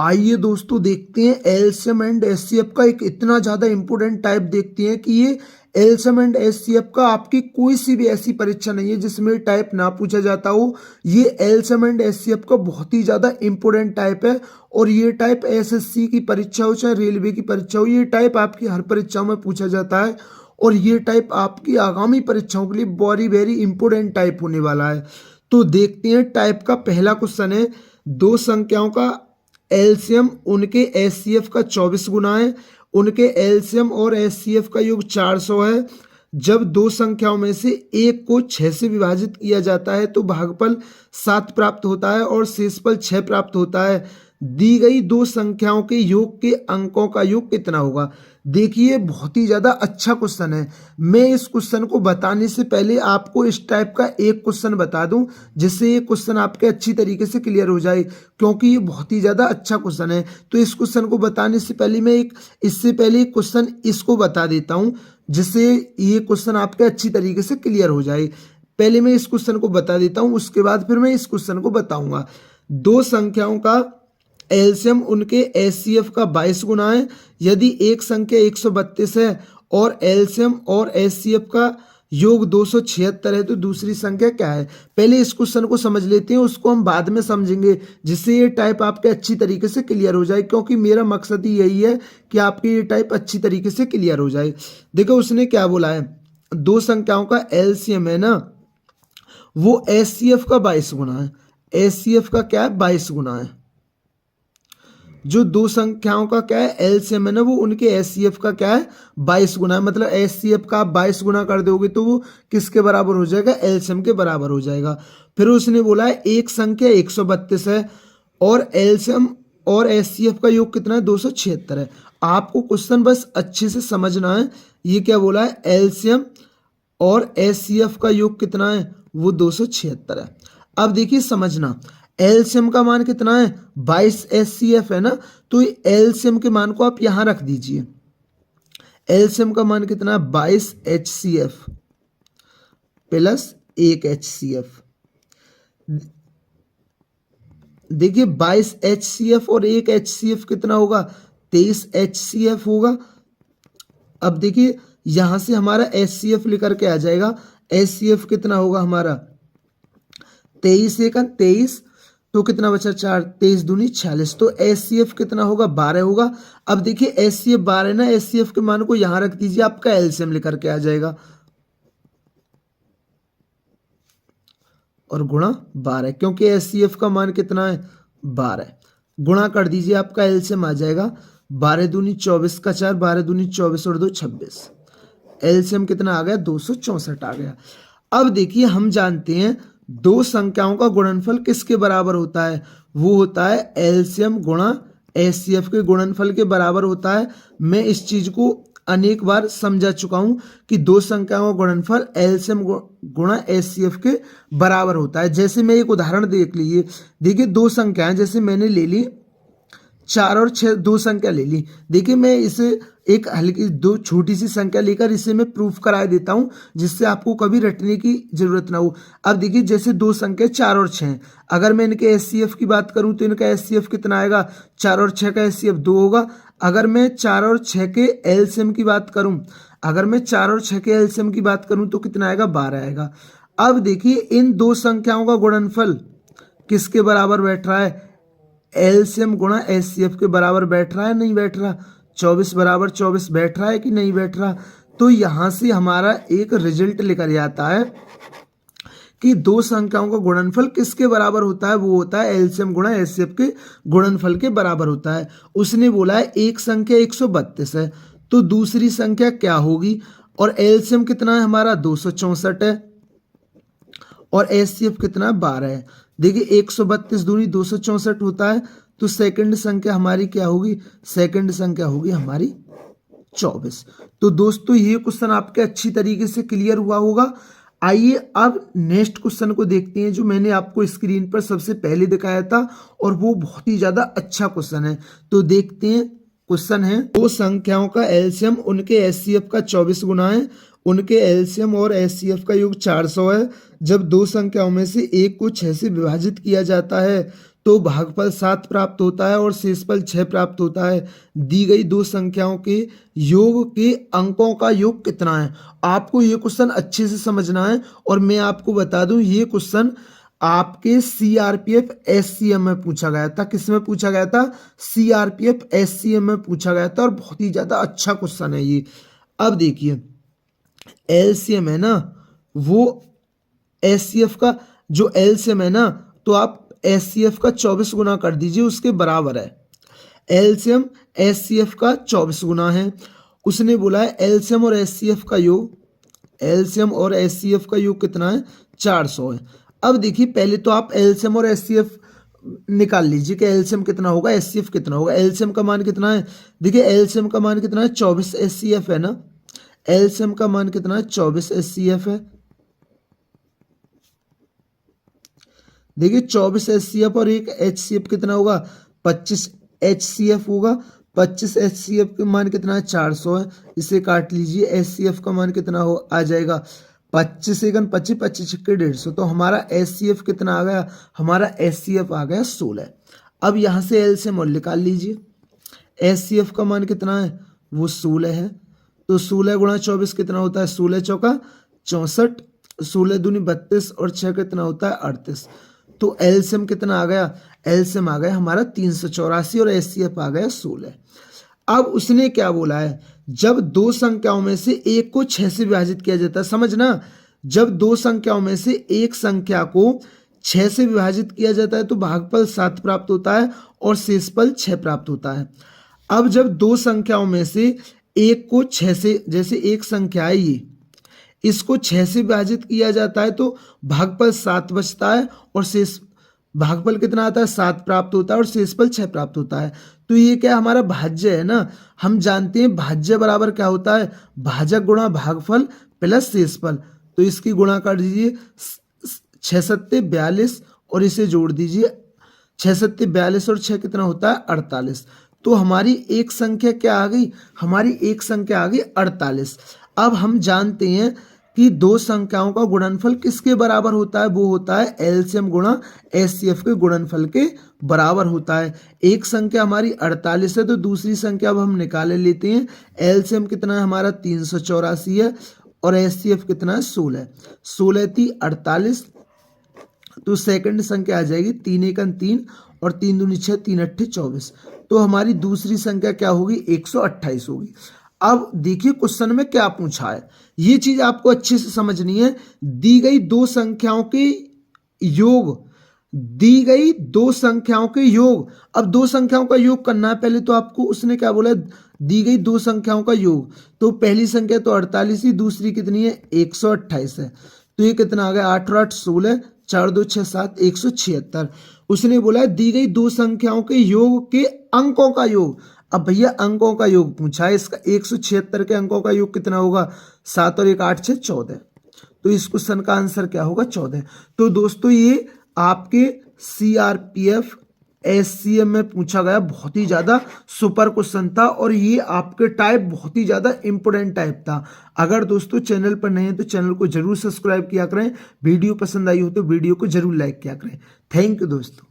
आइए दोस्तों देखते हैं एलसीएम एंड एचसीएफ का एक इतना ज़्यादा इंपॉर्टेंट टाइप देखते हैं कि ये एलसीएम एंड एचसीएफ का आपकी कोई सी भी ऐसी परीक्षा नहीं है जिसमें टाइप ना पूछा जाता हो। ये एलसीएम एंड एचसीएफ का बहुत ही ज़्यादा इंपॉर्टेंट टाइप है और ये टाइप एसएससी की परीक्षा हो चाहे रेलवे की परीक्षा हो, ये टाइप आपकी हर परीक्षा में पूछा जाता है और ये टाइप आपकी आगामी परीक्षाओं के लिए वेरी वेरी इंपॉर्टेंट टाइप होने वाला है। तो देखते हैं टाइप का पहला क्वेश्चन है, दो संख्याओं का एलसीएम उनके एचसीएफ का 24 गुना है, उनके एलसीएम और एचसीएफ का योग 400 है। जब दो संख्याओं में से एक को 6 से विभाजित किया जाता है तो भागफल 7 प्राप्त होता है और शेषफल 6 प्राप्त होता है। दी गई दो संख्याओं के योग के अंकों का योग कितना होगा। देखिए बहुत ही ज़्यादा अच्छा क्वेश्चन है। मैं इस क्वेश्चन को बताने से पहले आपको इस टाइप का एक क्वेश्चन बता दूं जिससे ये क्वेश्चन आपके अच्छी तरीके से क्लियर हो जाए, क्योंकि ये बहुत ही ज़्यादा अच्छा क्वेश्चन है। तो इस क्वेश्चन को बताने से पहले मैं इससे पहले एक क्वेश्चन इसको बता देता हूँ जिससे ये क्वेश्चन आपके अच्छी तरीके से क्लियर हो जाए। पहले मैं इस क्वेश्चन को बता देता हूँ, उसके बाद फिर मैं इस क्वेश्चन को बताऊँगा। दो संख्याओं का एलसीएम उनके एचसीएफ का 22 गुना है। यदि एक संख्या 132 है और एलसीएम और एचसीएफ का योग 276 है तो दूसरी संख्या क्या है। पहले इस क्वेश्चन को समझ लेते हैं, उसको हम बाद में समझेंगे जिससे ये टाइप आपके अच्छी तरीके से क्लियर हो जाए, क्योंकि मेरा मकसद ही यही है कि आपके ये टाइप अच्छी तरीके से क्लियर हो जाए। देखो उसने क्या बोला है, दो संख्याओं का एलसीएम है ना, वो एचसीएफ का 22 गुना है। एचसीएफ का क्या है, 22 गुना है। जो दो संख्याओं का क्या है एलसीएम है ना, वो उनके एचसीएफ का क्या है 22 गुना है। मतलब एचसीएफ का आप 22 गुना कर दोगे तो वो किसके बराबर हो जाएगा, एलसीएम के बराबर हो जाएगा। फिर उसने बोला है एक संख्या 132 है और एलसीएम और एचसीएफ का योग कितना है 276 है। आपको क्वेश्चन बस अच्छे से समझना है। ये क्या बोला है, एलसीएम और एचसीएफ का योग कितना है, वो 276 है। अब देखिए समझना, एलसीएम का मान कितना है 22 एचसीएफ है ना, तो एलसीएम के मान को आप यहां रख दीजिए। एलसीएम का मान कितना है 22 एचसीएफ प्लस 1 एचसीएफ। देखिए 22 एचसीएफ और 1 एचसीएफ कितना होगा, 23 एचसीएफ होगा। अब देखिए यहां से हमारा एचसीएफ लेकर के आ जाएगा। एचसीएफ कितना होगा हमारा 23 एक 23, तो कितना बचा 4, 23 दूनी 46, तो एचसीएफ कितना होगा 12 होगा। अब देखिए एचसीएफ 12 ना, एचसीएफ के मान को यहां रख दीजिए, आपका एलसीएम लेकर के आ जाएगा और गुणा 12, क्योंकि एचसीएफ का मान कितना है 12, गुणा कर दीजिए, आपका एलसीएम आ जाएगा 12 दूनी 24 का 4, 12 दूनी 24 और 2 26। एलसीएम कितना आ गया 264 आ गया। अब देखिए हम जानते हैं दो संख्याओं का गुणनफल किसके बराबर होता है, वो होता है एलसीएम गुणा एचसीएफ के गुणनफल के बराबर होता है। मैं इस चीज को अनेक बार समझा चुका हूं कि दो संख्याओं का गुणनफल एलसीएम गुणा एचसीएफ के बराबर होता है। जैसे मैं एक उदाहरण देख लीजिए, देखिए दो संख्याएं जैसे मैंने ले ली 4 और 6, दो संख्या ले ली। देखिए मैं इसे एक हल्की दो छोटी सी संख्या लेकर इसे मैं प्रूफ करा देता हूं जिससे आपको कभी रटने की जरूरत ना हो। अब देखिए जैसे दो संख्या 4 और 6, अगर मैं इनके एचसीएफ की बात करूं तो इनका एचसीएफ कितना आएगा, 4 और 6 का एचसीएफ 2 होगा। अगर मैं 4 और 6 के एलसीएम की बात करूं, अगर मैं 4 और 6 के एलसीएम की बात करूं तो कितना आएगा 12 आएगा। अब देखिए इन दो संख्याओं का गुणनफल किसके बराबर बैठ रहा है, एलसीएम गुणा एचसीएफ के बराबर बैठ रहा है, नहीं बैठ रहा, 24 बराबर 24 बैठ रहा है कि नहीं बैठ रहा। तो यहां से हमारा एक रिजल्ट लेकर आता है कि दो संख्याओं का गुणनफल किसके बराबर होता है, वो होता है एलसीएम गुणा एचसीएफ के गुणनफल के बराबर होता है। उसने बोला है एक संख्या 132 है तो दूसरी संख्या क्या होगी, और एलसीएम कितना है हमारा 264 है और एचसीएफ कितना 12 है। देखिए 132 दूनी 264 होता है, तो सेकंड संख्या हमारी क्या होगी, सेकंड संख्या होगी हमारी 24। तो दोस्तों ये क्वेश्चन आपके अच्छी तरीके से क्लियर हुआ होगा। आइए अब नेक्स्ट क्वेश्चन को देखते हैं जो मैंने आपको स्क्रीन पर सबसे पहले दिखाया था और वो बहुत ही ज्यादा अच्छा क्वेश्चन है। तो देखते हैं, क्वेश्चन है दो संख्याओं का एलसीएम उनके एचसीएफ का 24 गुना है, उनके एलसीएम और एचसीएफ का योग 400 है। जब दो संख्याओं में से एक को 6 से विभाजित किया जाता है तो भागफल 7 प्राप्त होता है और शेषफल 6 प्राप्त होता है। दी गई दो संख्याओं के योग के अंकों का योग कितना है। आपको ये क्वेश्चन अच्छे से समझना है और मैं आपको बता दूं ये क्वेश्चन आपके सीआरपीएफ एससीएम में पूछा गया था। किस में पूछा गया था? सीआरपीएफ एससीएम में पूछा गया था और बहुत ही ज्यादा अच्छा क्वेश्चन है ये। अब देखिए एलसीएम है ना, वो एससीएफ का जो एलसीएम है ना, तो आप एससीएफ का 24 गुना कर दीजिए, उसके बराबर है। एलसीएम एससीएफ का 24 गुना है। उसने बोला है एलसीएम और एससीएफ का योग, एलसीएम और एससीएफ का योग कितना है? 400 है। अब देखिए पहले तो आप एलसीएम और एससीएफ निकाल लीजिए कि एलसीएम कितना होगा, एससीएफ कितना होगा। एलसीएम का मान कितना है? देखिए एलसीएम का मान कितना है? 24 एससीएफ है ना। एलसीएम का मान कितना है? 24 एससीएफ है। देखिए 24 एचसीएफ और एक एचसीएफ कितना होगा? 25 एचसीएफ होगा। 25 एचसीएफ का मान कितना है? 400 है। इसे काट लीजिए। एचसीएफ का मान कितना हो आ जाएगा? 25 एकन 25, 25 छक्के 150। तो हमारा एचसीएफ कितना आ गया? हमारा एचसीएफ आ गया 16। अब यहाँ से एलसीएम और निकाल लीजिए। एचसीएफ का मान कितना है? वो 16 है। तो 16 गुणा 24 कितना होता है? 16 चौका 64, 16 दूनी 32 और 6 कितना होता है? 38। तो एलसीएम कितना आ गया? एलसीएम आ गया हमारा 384 और एचसीएफ आ गया 16। अब उसने क्या बोला है? जब दो संख्याओं में से एक को 6 से विभाजित किया जाता है, समझना, जब दो संख्याओं में से एक संख्या को 6 से विभाजित किया जाता है तो भागफल 7 प्राप्त होता है और शेषफल 6 प्राप्त होता है। अब जब दो संख्याओं में से एक को 6 से, जैसे एक संख्या है ये, इसको 6 से विभाजित किया जाता है तो भागफल 7 बचता है और शेष भागफल कितना आता है? 7 प्राप्त होता है और शेषफल 6 प्राप्त होता है। तो ये क्या हमारा भाज्य है ना। हम जानते हैं भाज्य बराबर क्या होता है? भाजक गुणा भागफल प्लस शेषफल। तो इसकी गुणा कर दीजिए 6 सत्ते 42 और इसे जोड़ दीजिए 6 सत्ते 42 और 6 कितना होता है? 48। तो हमारी एक संख्या क्या आ गई? हमारी एक संख्या आ गई 48। अब हम जानते हैं कि दो संख्याओं का गुणनफल किसके बराबर होता है? वो होता है एलसीएम गुणा एचसीएफ के गुणनफल के बराबर होता है। एक संख्या हमारी 48 है तो दूसरी संख्या अब हम निकाले लेते हैं। एलसीएम कितना है हमारा? 384 है और एचसीएफ कितना है? 16। 16 थी 48, तो सेकंड संख्या आ जाएगी 3 एकन 3 और 3 दूनी 6, 3 अट्ठे 24। तो हमारी दूसरी संख्या क्या होगी? 128 होगी। अब देखिए क्वेश्चन में क्या पूछा है, ये चीज आपको अच्छे से समझनी है। दी गई दो संख्याओं के योग, दी गई दो संख्याओं के योग। अब दो संख्याओं का योग करना है। पहले तो आपको उसने क्या बोला? दी गई दो संख्याओं का योग। तो पहली संख्या तो 48 ही, दूसरी कितनी है? 128 है। तो ये कितना आ गया? 8 और 8 16, 4 2 6 7, 176। उसने बोला दी गई दो संख्याओं के योग के अंकों का योग। अब भैया अंकों का योग पूछा है, इसका 176 के अंकों का योग कितना होगा? 7 और 1 8 6 14। तो इस क्वेश्चन का आंसर क्या होगा? 14। तो दोस्तों ये आपके सीआरपीएफ एससीएम में पूछा गया बहुत ही ज्यादा सुपर क्वेश्चन था और ये आपके टाइप बहुत ही ज्यादा इंपोर्टेंट टाइप था। अगर दोस्तों चैनल पर नए हैं तो चैनल को जरूर सब्सक्राइब किया करें, वीडियो पसंद आई हो तो वीडियो को जरूर लाइक किया करें। थैंक यू दोस्तों।